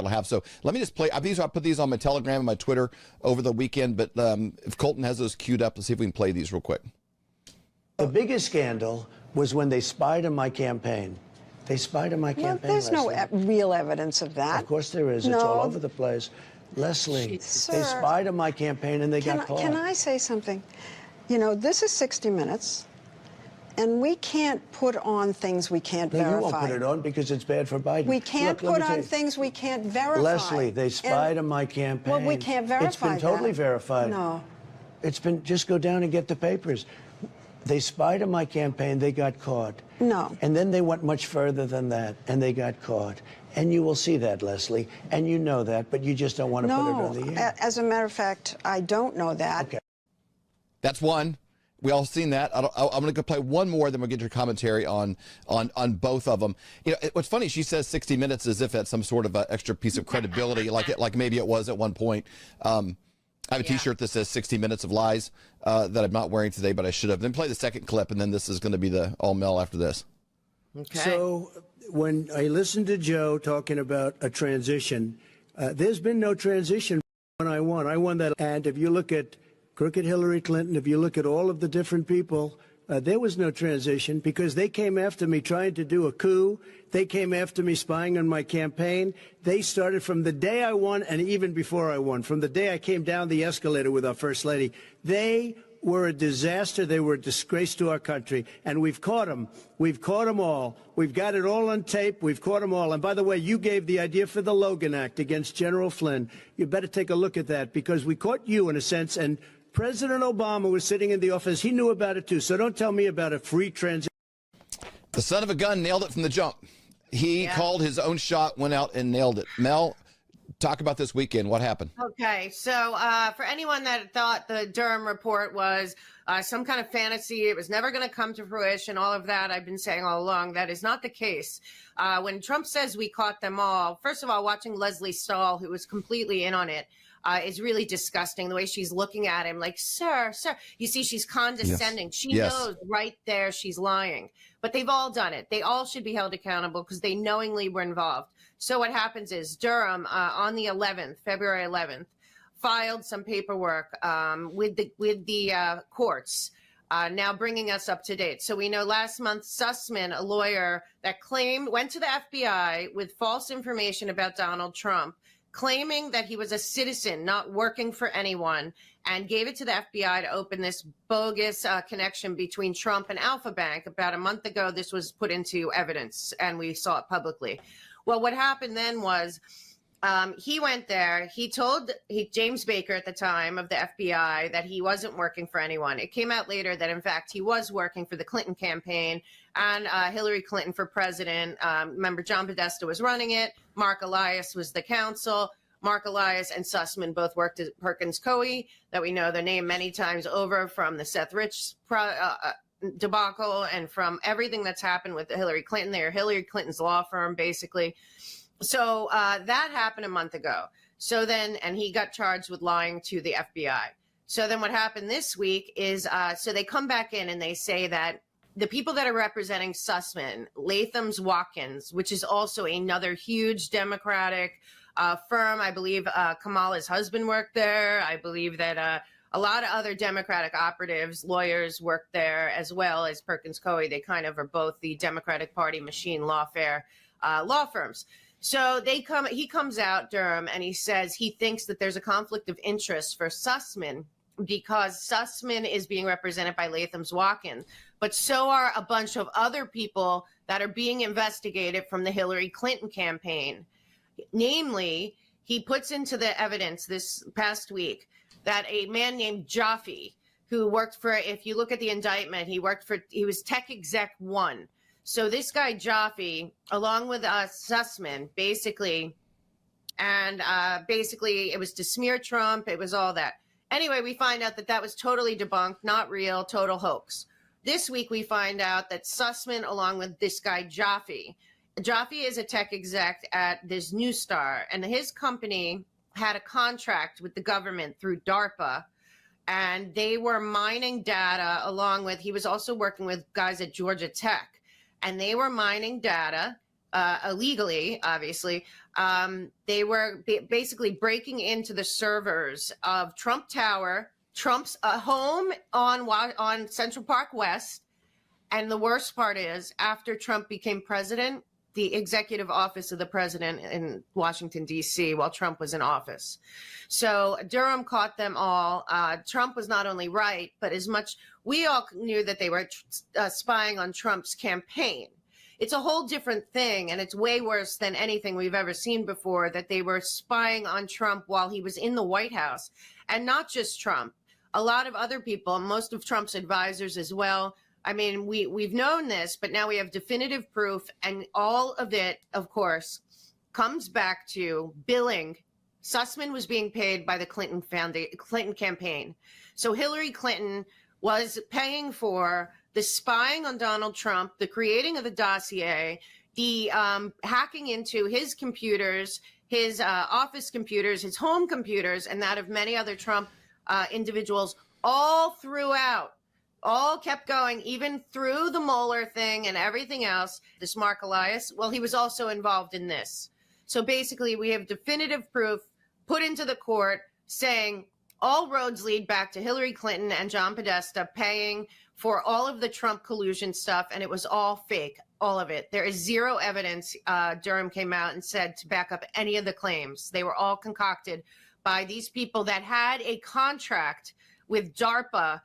I'll have. So let me just play. I put these on my Telegram and my Twitter over the weekend, but if Colton has those queued up, let's see if we can play these real quick. The biggest scandal was when they spied on my campaign. They spied on my campaign. Well, there's no real evidence of that. Of course there is. No. It's all over the place. Leslie, Sir, they spied on my campaign and they got caught. Can I say something? You know, this is 60 Minutes, and we can't put on things we can't verify. You won't put it on because it's bad for Biden. We can't put on things we can't verify. Leslie, they spied on my campaign. Well, we can't verify It's been totally verified. No. It's been, just go down and get the papers. They spied on my campaign, they got caught. No. And then they went much further than that, and they got caught. And you will see that, Leslie, and you know that, but you just don't want to put it on the air. As a matter of fact, I don't know that. Okay. That's one. We all seen that. I'm going to go play one more, then we'll get your commentary on both of them. You know, what's funny, she says 60 Minutes as if that's some sort of an extra piece of credibility, like maybe it was at one point. I have a T-shirt that says 60 Minutes of Lies that I'm not wearing today, but I should have. Then play the second clip, and then this is going to be the all-Mel after this. Okay. So when I listened to Joe talking about a transition, there's been no transition when I won. I won that. And if you look at crooked Hillary Clinton, if you look at all of the different people, there was no transition because they came after me trying to do a coup. They came after me spying on my campaign. They started from the day I won and even before I won, from the day I came down the escalator with our First Lady. They were a disaster. They were a disgrace to our country. And we've caught them. We've caught them all. We've got it all on tape. We've caught them all. And by the way, you gave the idea for the Logan Act against General Flynn. You better take a look at that because we caught you in a sense. And President Obama was sitting in the office. He knew about it, too. So don't tell me about a free transition. The son of a gun nailed it from the jump. He called his own shot, went out and nailed it. Mel, talk about this weekend. What happened? Okay, so for anyone that thought the Durham report was some kind of fantasy, it was never going to come to fruition, all of that, I've been saying all along, that is not the case. When Trump says we caught them all, first of all, watching Leslie Stahl, who was completely in on it, is really disgusting. The way she's looking at him like, sir. You see, she's condescending. Yes. She knows right there she's lying. But they've all done it. They all should be held accountable because they knowingly were involved. So what happens is Durham, on the 11th, February 11th, filed some paperwork with the courts, now bringing us up to date. So we know last month, Sussman, a lawyer that went to the FBI with false information about Donald Trump, claiming that he was a citizen, not working for anyone, and gave it to the FBI to open this bogus connection between Trump and Alpha Bank. About a month ago, this was put into evidence, and we saw it publicly. Well, what happened then was he went there. He told James Baker at the time of the FBI that he wasn't working for anyone. It came out later that, in fact, he was working for the Clinton campaign and Hillary Clinton for president. Remember, John Podesta was running it. Mark Elias was the counsel. Mark Elias and Sussman both worked at Perkins Coie, that we know the name many times over from the Seth Rich debacle and from everything that's happened with Hillary Clinton. They're Hillary Clinton's law firm, basically. So that happened a month ago. So then, and he got charged with lying to the FBI. So then what happened this week is, so they come back in and they say that the people that are representing Sussman, Latham's Watkins, which is also another huge Democratic firm. I believe Kamala's husband worked there. I believe that a lot of other Democratic operatives, lawyers worked there, as well as Perkins Coie. They kind of are both the Democratic Party machine lawfare law firms. So he comes out, Durham, and he says he thinks that there's a conflict of interest for Sussman because Sussman is being represented by Latham's Watkins, but so are a bunch of other people that are being investigated from the Hillary Clinton campaign. Namely, he puts into the evidence this past week that a man named Jaffe, who worked for, if you look at the indictment, he was Tech Exec 1. So this guy Jaffe, along with Sussman, basically it was to smear Trump. It was all that. Anyway, we find out that that was totally debunked, not real, total hoax. This week, we find out that Sussman, along with this guy Jaffe is a tech exec at this New Star, and his company had a contract with the government through DARPA, and they were mining data along with, he was also working with guys at Georgia Tech, and they were mining data illegally, obviously. They were basically breaking into the servers of Trump Tower, Trump's home on Central Park West. And the worst part is, after Trump became president, the executive office of the president in Washington, D.C., while Trump was in office. So Durham caught them all. Trump was not only right, but we all knew that they were spying on Trump's campaign. It's a whole different thing, and it's way worse than anything we've ever seen before, that they were spying on Trump while he was in the White House. And not just Trump, a lot of other people, most of Trump's advisors as well. I mean, we've known this, but now we have definitive proof, and all of it, of course, comes back to billing. Sussman was being paid by the Clinton campaign. So Hillary Clinton was paying for the spying on Donald Trump, the creating of the dossier, the hacking into his computers, his office computers, his home computers, and that of many other Trump individuals all throughout. All kept going, even through the Mueller thing and everything else. This Mark Elias, well, he was also involved in this. So basically, we have definitive proof put into the court saying all roads lead back to Hillary Clinton and John Podesta paying for all of the Trump collusion stuff, and it was all fake, all of it. There is zero evidence, Durham came out and said, to back up any of the claims. They were all concocted by these people that had a contract with DARPA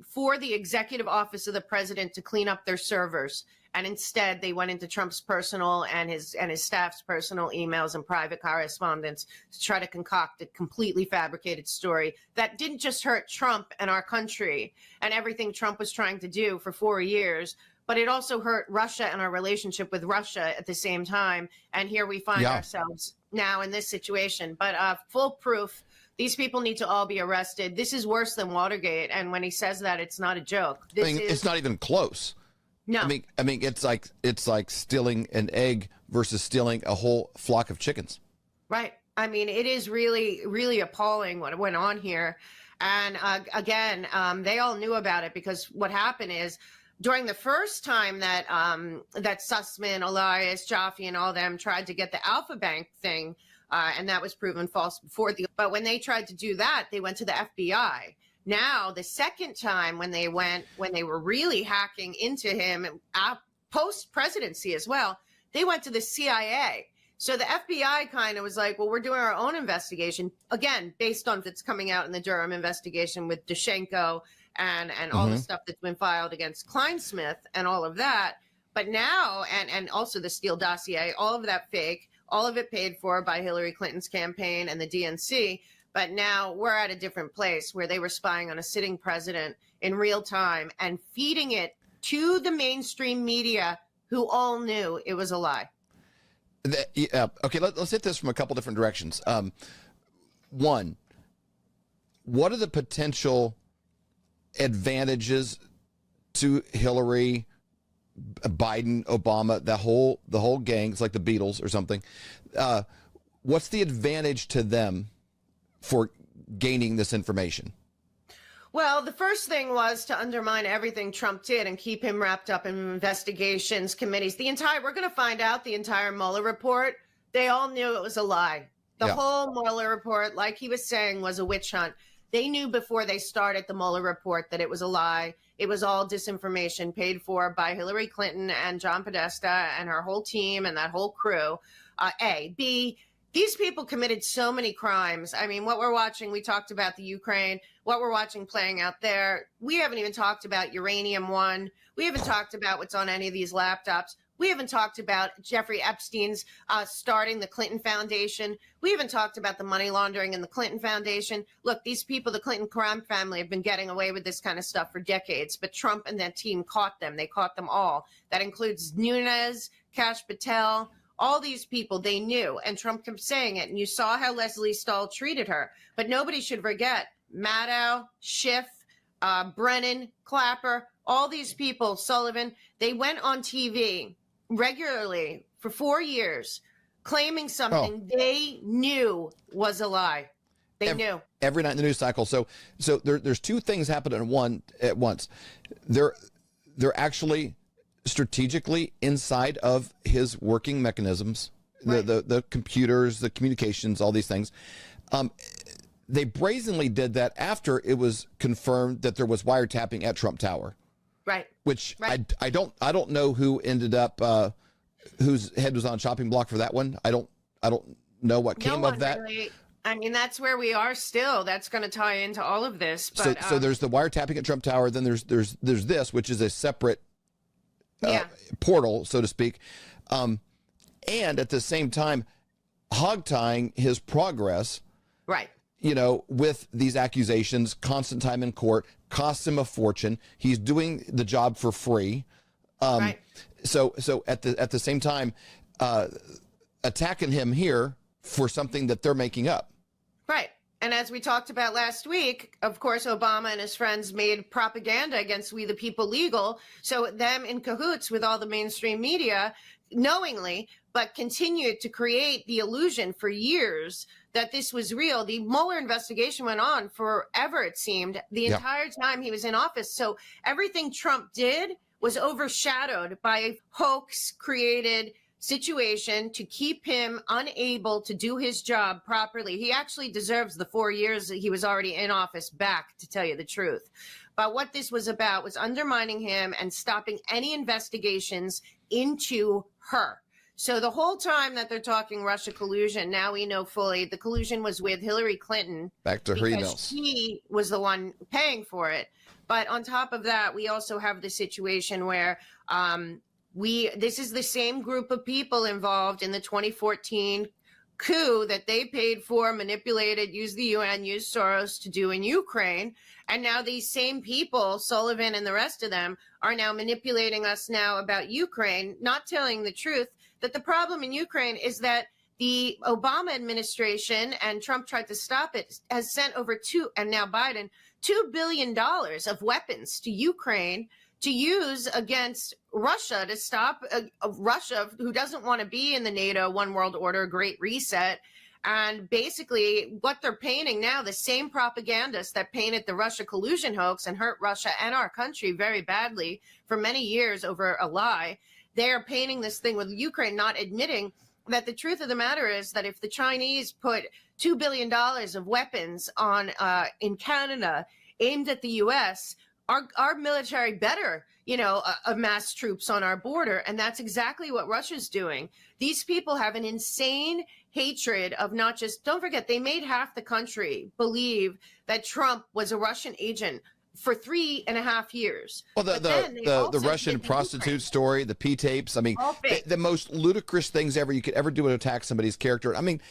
for the executive office of the president to clean up their servers. And instead, they went into Trump's personal and his staff's personal emails and private correspondence to try to concoct a completely fabricated story that didn't just hurt Trump and our country and everything Trump was trying to do for 4 years, but it also hurt Russia and our relationship with Russia at the same time. And here we find ourselves now in this situation. But full proof. These people need to all be arrested. This is worse than Watergate. And when he says that, it's not a joke. It's not even close. No. I mean, it's like stealing an egg versus stealing a whole flock of chickens. Right. I mean, it is really, really appalling what went on here. And again, they all knew about it, because what happened is, during the first time that that Sussman, Elias, Jaffe, and all them tried to get the Alpha Bank thing, and that was proven false before. But when they tried to do that, they went to the FBI. Now, the second time when they were really hacking into him, post-presidency as well, they went to the CIA. So the FBI kind of was like, well, we're doing our own investigation, again, based on what's coming out in the Durham investigation with Daschenko and all the stuff that's been filed against Kleinsmith and all of that. But now, and also the Steele dossier, all of that fake, all of it paid for by Hillary Clinton's campaign and the DNC. But now we're at a different place where they were spying on a sitting president in real time and feeding it to the mainstream media, who all knew it was a lie. Okay, let's hit this from a couple different directions. One, what are the potential advantages to Hillary, Biden, Obama, the whole gang? It's like the Beatles or something. What's the advantage to them for gaining this information? Well, the first thing was to undermine everything Trump did and keep him wrapped up in investigations, committees. We're going to find out the entire Mueller report. They all knew it was a lie. The whole Mueller report, like he was saying, was a witch hunt. They knew before they started the Mueller report that it was a lie. It was all disinformation paid for by Hillary Clinton and John Podesta and her whole team and that whole crew. A. B. These people committed so many crimes. I mean, what we're watching, we talked about the Ukraine, what we're watching playing out there. We haven't even talked about Uranium One. We haven't talked about what's on any of these laptops. We haven't talked about Jeffrey Epstein's starting the Clinton Foundation. We haven't talked about the money laundering in the Clinton Foundation. Look, these people, the Clinton crime family, have been getting away with this kind of stuff for decades, but Trump and that team caught them. They caught them all. That includes Nunes, Kash Patel, all these people. They knew, and Trump kept saying it, and you saw how Leslie Stahl treated her. But nobody should forget Maddow, Schiff, Brennan, Clapper, all these people, Sullivan, they went on TV regularly for 4 years claiming something they knew was a lie. They knew. Every night in the news cycle. So there's two things happening at once. They're actually strategically inside of his working mechanisms, Right. the computers, the communications, all these things. They brazenly did that after it was confirmed that there was wiretapping at Trump Tower. Right. Which Right. I don't know who ended up whose head was on chopping block for that one. I don't know what came of that. Really, I mean, that's where we are still. That's going to tie into all of this. But, So there's the wiretapping at Trump Tower. Then there's this, which is a separate portal, so to speak, and at the same time, hog-tying his progress. right. You know, with these accusations, constant time in court, costs him a fortune. He's doing the job for free. Right. So at the same time, attacking him here for something that they're making up. Right. And as we talked about last week, of course, Obama and his friends made propaganda against We the People legal. So them in cahoots with all the mainstream media, knowingly, but continued to create the illusion for years that this was real. The Mueller investigation went on forever, it seemed, the entire time he was in office. So everything Trump did was overshadowed by a hoax created situation to keep him unable to do his job properly. He actually deserves the 4 years that he was already in office back, to tell you the truth. But what this was about was undermining him and stopping any investigations into her. So the whole time that they're talking Russia collusion, now we know fully the collusion was with Hillary Clinton. Back to her emails. She was the one paying for it. But on top of that, we also have the situation where this is the same group of people involved in the 2014 coup that they paid for, manipulated, used the UN, used Soros to do in Ukraine. And now these same people, Sullivan and the rest of them, are now manipulating us now about Ukraine, not telling the truth, that the problem in Ukraine is that the Obama administration, and Trump tried to stop it, has sent over and now Biden, $2 billion of weapons to Ukraine to use against Russia, to stop Russia, who doesn't want to be in the NATO One World Order, Great Reset. And basically what they're painting now, the same propagandists that painted the Russia collusion hoax and hurt Russia and our country very badly for many years over a lie, they are painting this thing with Ukraine, not admitting that the truth of the matter is that if the Chinese put $2 billion of weapons on in Canada aimed at the U.S., our military better, amass troops on our border. And that's exactly what Russia's doing. These people have an insane hatred of not just, don't forget, they made half the country believe that Trump was a Russian agent for 3.5 years. Well, the Russian prostitute story, the P tapes, I mean, the most ludicrous things ever you could ever do to attack somebody's character. I mean,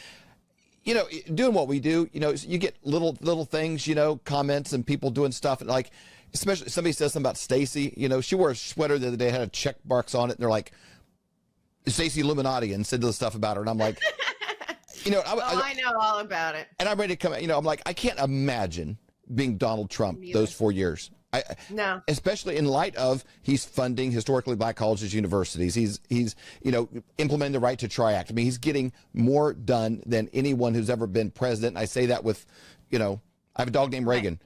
doing what we do, you get little things, comments and people doing stuff like, especially somebody says something about Stacey, she wore a sweater the other day, had a check marks on it, and they're like, Stacey Illuminati, and said the stuff about her, and I'm like, I know all about it. And I'm ready to come, I'm like, I can't imagine being Donald Trump those 4 years. No. Especially in light of he's funding historically black colleges, universities. He's implementing the right to try act. I mean, he's getting more done than anyone who's ever been president. I say that with, I have a dog named Reagan.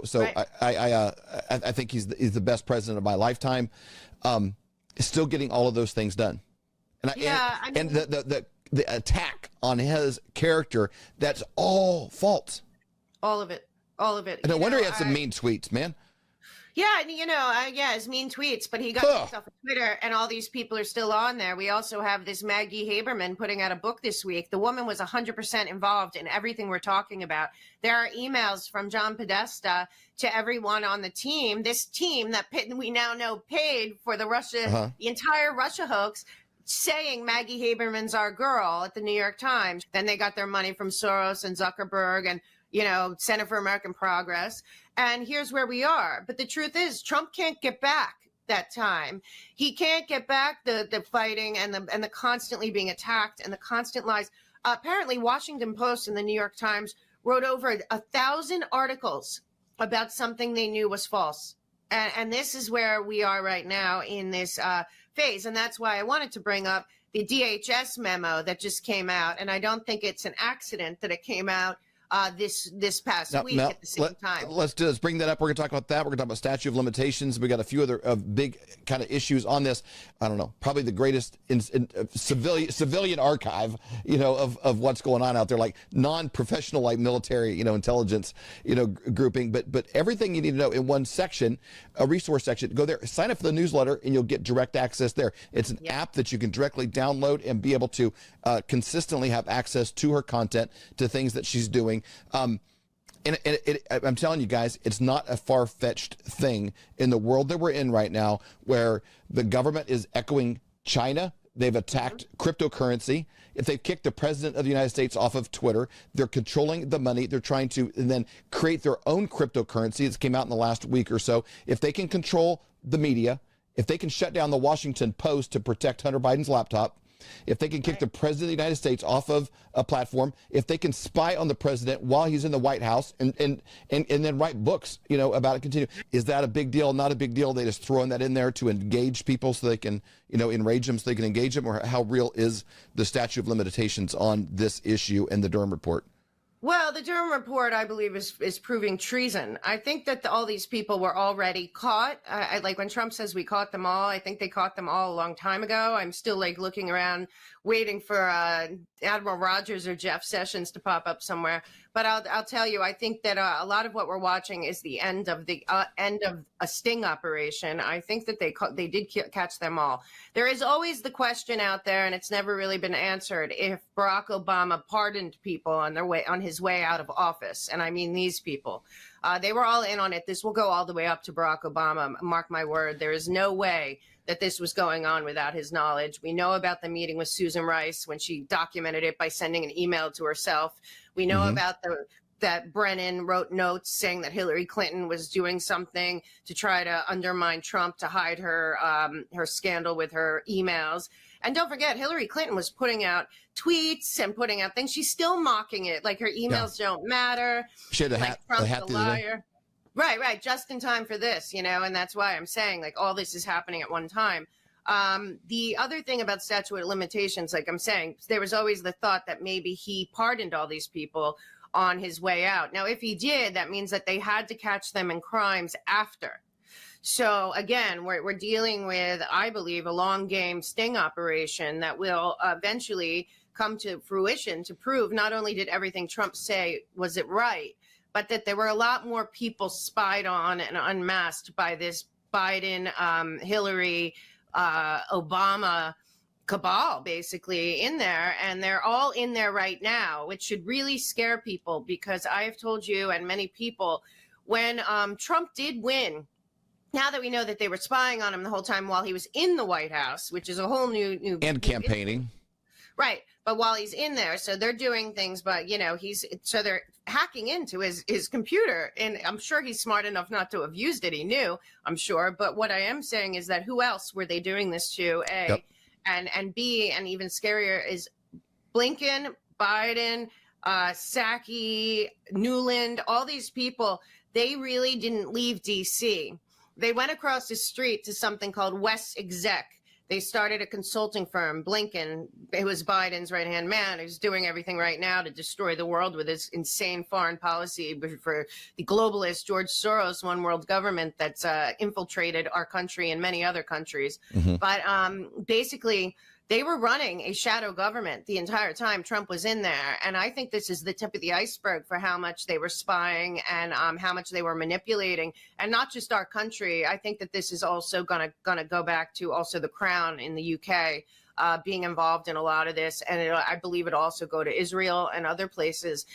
So right. I think he's the best president of my lifetime. Still getting all of those things done, and the attack on his character, that's all false. All of it. And no wonder he had some mean tweets, man. Yeah, his mean tweets, but he got kicked off of Twitter, and all these people are still on there. We also have this Maggie Haberman putting out a book this week. The woman was 100% involved in everything we're talking about. There are emails from John Podesta to everyone on the team, this team that we now know paid for the the entire Russia hoax, saying Maggie Haberman's our girl at the New York Times. Then they got their money from Soros and Zuckerberg and Center for American Progress. And here's where we are. But the truth is, Trump can't get back that time. He can't get back the fighting and the constantly being attacked and the constant lies. Apparently, Washington Post and the New York Times wrote over 1,000 articles about something they knew was false. And this is where we are right now in this phase. And that's why I wanted to bring up the DHS memo that just came out. And I don't think it's an accident that it came out this past week at the same time. Let's bring that up. We're going to talk about that. We're going to talk about statute of limitations. We got a few other big kind of issues on this. I don't know, probably the greatest in civilian archive, of what's going on out there, like non-professional, like military, intelligence, grouping. But everything you need to know in one section, a resource section. Go there, sign up for the newsletter, and you'll get direct access there. It's an app that you can directly download and be able to consistently have access to her content, to things that she's doing. And I'm telling you guys, it's not a far-fetched thing in the world that we're in right now, where the government is echoing China. They've attacked cryptocurrency. If they've kicked the president of the United States off of Twitter, they're controlling the money. They're trying to then create their own cryptocurrency. This came out in the last week or so. If they can control the media, if they can shut down the Washington Post to protect Hunter Biden's laptop, if they can kick the president of the United States off of a platform, if they can spy on the president while he's in the White House and then write books, about it, continue. Is that a big deal? Not a big deal. They just throwing that in there to engage people so they can, enrage them so they can engage them? Or how real is the statute of limitations on this issue and the Durham report? Well, the Durham report, I believe, is proving treason. I think that all these people were already caught. Like when Trump says we caught them all, I think they caught them all a long time ago. I'm still looking around, waiting for Admiral Rogers or Jeff Sessions to pop up somewhere. But I'll tell you, I think that a lot of what we're watching is the end of a sting operation. I think that they did catch them all. There is always the question out there, and it's never really been answered, if Barack Obama pardoned people on his way out of office. And I mean these people. They were all in on it. This will go all the way up to Barack Obama. Mark my word. There is no way that this was going on without his knowledge. We know about the meeting with Susan Rice when she documented it by sending an email to herself. We know about that Brennan wrote notes saying that Hillary Clinton was doing something to try to undermine Trump, to hide her scandal with her emails. And don't forget, Hillary Clinton was putting out tweets and putting out things. She's still mocking it, like her emails don't matter. She had Trump's a liar. Right. Just in time for this, and that's why I'm saying all this is happening at one time. The other thing about statute of limitations, like I'm saying, there was always the thought that maybe he pardoned all these people on his way out. Now, if he did, that means that they had to catch them in crimes after. So again, we're dealing with, I believe, a long game sting operation that will eventually come to fruition to prove not only did everything Trump say was it right, but that there were a lot more people spied on and unmasked by this Biden, Hillary, Obama cabal, basically, in there. And they're all in there right now, which should really scare people, because I have told you and many people, when Trump did win, now that we know that they were spying on him the whole time while he was in the White House, which is a whole new and campaigning. Right. But while he's in there, so they're doing things, but they're hacking into his computer, and I'm sure he's smart enough not to have used it. He knew, I'm sure. But what I am saying is that who else were they doing this to? A, yep. And B, and even scarier is Blinken, Biden, Psaki, Newland, all these people. They really didn't leave D.C. They went across the street to something called West Exec. They started a consulting firm. Blinken, who was Biden's right-hand man, who's doing everything right now to destroy the world with his insane foreign policy for the globalist George Soros one world government that's infiltrated our country and many other countries. Mm-hmm. But basically, they were running a shadow government the entire time Trump was in there. And I think this is the tip of the iceberg for how much they were spying and how much they were manipulating. And not just our country. I think that this is also gonna go back to also the Crown in the UK being involved in a lot of this. And I believe it also go to Israel and other places.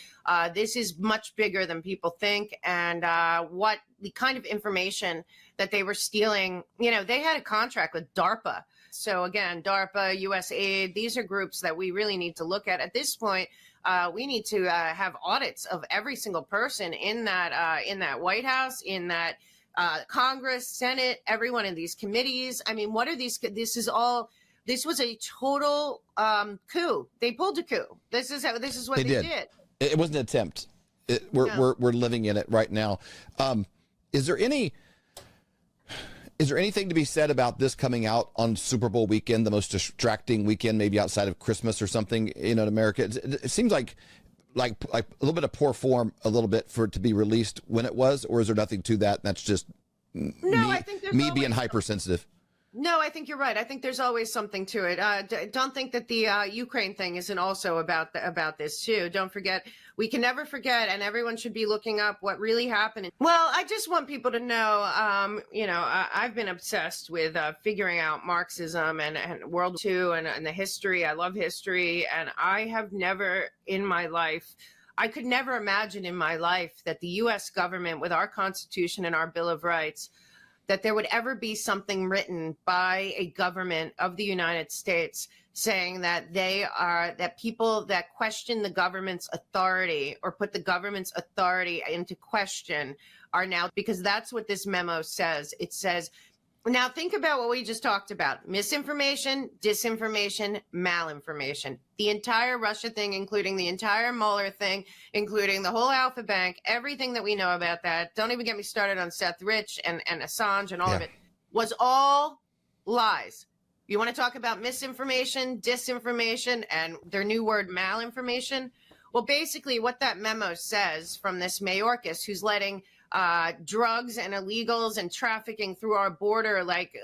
This is much bigger than people think. And what the kind of information that they were stealing, they had a contract with DARPA. So again, DARPA, USAID, these are groups that we really need to look at this point. We need to have audits of every single person in that White House, in that Congress, Senate, everyone in these committees. I mean, what are these? This was a total coup. They pulled a coup. This is what they did. It wasn't an attempt. We're living in it right now. Is there anything to be said about this coming out on Super Bowl weekend, the most distracting weekend, maybe outside of Christmas or something, in America? It seems like like a little bit of poor form, a little bit for it to be released when it was, or is there nothing to that? That's just I think there's me being hypersensitive. No, I think you're right. I think there's always something to it. Don't think that the Ukraine thing isn't also about this too. Don't forget, we can never forget, and everyone should be looking up what really happened. Well, I just want people to know, I've been obsessed with figuring out Marxism and World War II and the history. I love history, and I have never in my life, I could never imagine in my life that the U.S. government, with our Constitution and our Bill of Rights, that there would ever be something written by a government of the United States saying that that people that question the government's authority or put the government's authority into question are now, because that's what this memo says. It says, now think about what we just talked about: misinformation, disinformation, malinformation. The entire Russia thing, including the entire Mueller thing, including the whole Alpha Bank, everything that we know about that. Don't even get me started on Seth Rich and Assange and all of it, was all lies. You want to talk about misinformation, disinformation, and their new word malinformation? Well, basically what that memo says from this Mayorkas, who's letting drugs and illegals and trafficking through our border, like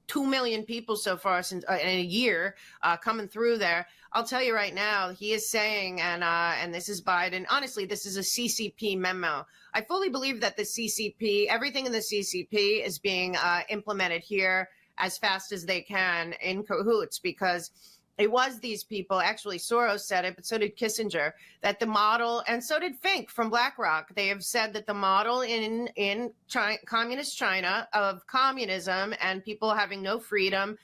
2 million people so far since in a year coming through there. I'll tell you right now, he is saying, and this is Biden, honestly, this is a CCP memo. I fully believe that the CCP, everything in the CCP is being implemented here as fast as they can in cahoots, because it was these people, actually Soros said it, but so did Kissinger, that the model, and so did Fink from BlackRock, they have said that the model in communist China of communism and people having no freedom,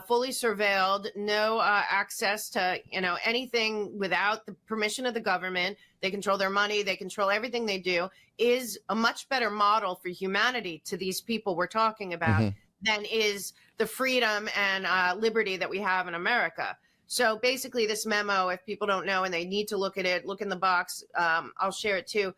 fully surveilled, no access to anything without the permission of the government, they control their money, they control everything they do, is a much better model for humanity to these people we're talking about than is the freedom and liberty that we have in America. So basically this memo, if people don't know and they need to look at it, look in the box, I'll share it too.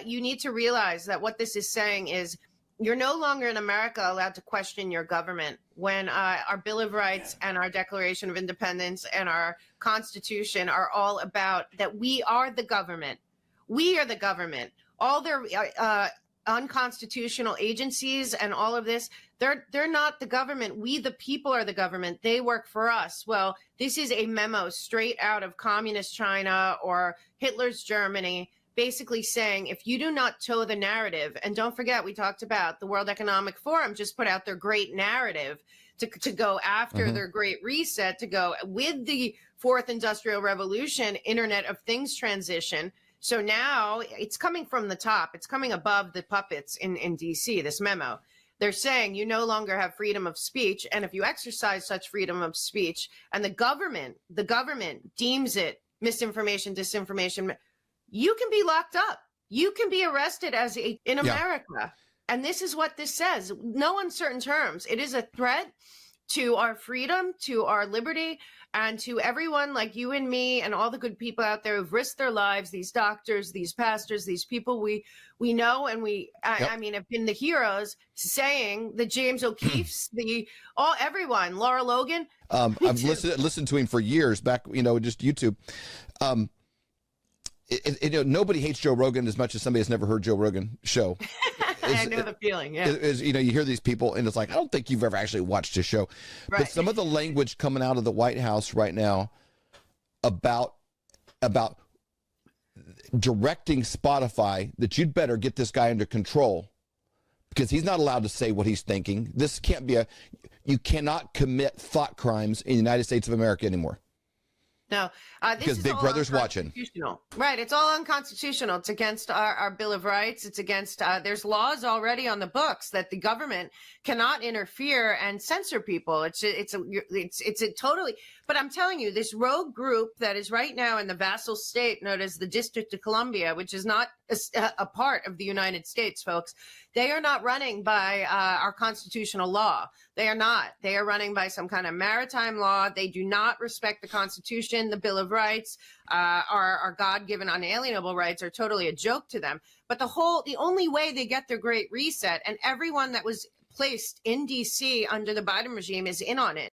You need to realize that what this is saying is you're no longer in America allowed to question your government when our Bill of Rights and our Declaration of Independence and our Constitution are all about that we are the government. We are the government. All their unconstitutional agencies and all of this, they're not the government. We, the people, are the government. They work for us. Well, this is a memo straight out of communist China or Hitler's Germany, basically saying if you do not toe the narrative, and don't forget, we talked about the World Economic Forum just put out their great narrative to go after their great reset, to go with the fourth industrial revolution, Internet of Things transition. So now it's coming from the top. It's coming above the puppets in DC, this memo. They're saying you no longer have freedom of speech. And if you exercise such freedom of speech and the government deems it misinformation, disinformation, you can be locked up. You can be arrested in America. And this is what this says. No uncertain terms. It is a threat to our freedom, to our liberty, and to everyone like you and me and all the good people out there who've risked their lives, these doctors, these pastors, these people we know and I mean, have been the heroes, saying the James O'Keefe's, everyone, Laura Logan. I've listened to him for years back, just YouTube. Nobody hates Joe Rogan as much as somebody that's never heard Joe Rogan show. I know the feeling. Yeah. You hear these people and it's like, I don't think you've ever actually watched his show. Right. But some of the language coming out of the White House right now about directing Spotify that you'd better get this guy under control because he's not allowed to say what he's thinking. This can't be you cannot commit thought crimes in the United States of America anymore. No, this because is Big all Brother's watching. Right. It's all unconstitutional. It's against our Bill of Rights. It's against there's laws already on the books that the government cannot interfere and censor people. It's a totally. But I'm telling you, this rogue group that is right now in the vassal state known as the District of Columbia, which is not a part of the United States, folks. They are not running by our constitutional law. They are not. They are running by some kind of maritime law. They do not respect the Constitution, the Bill of Rights, our God-given unalienable rights are totally a joke to them. But the only way they get their great reset, and everyone that was placed in D.C. under the Biden regime is in on it.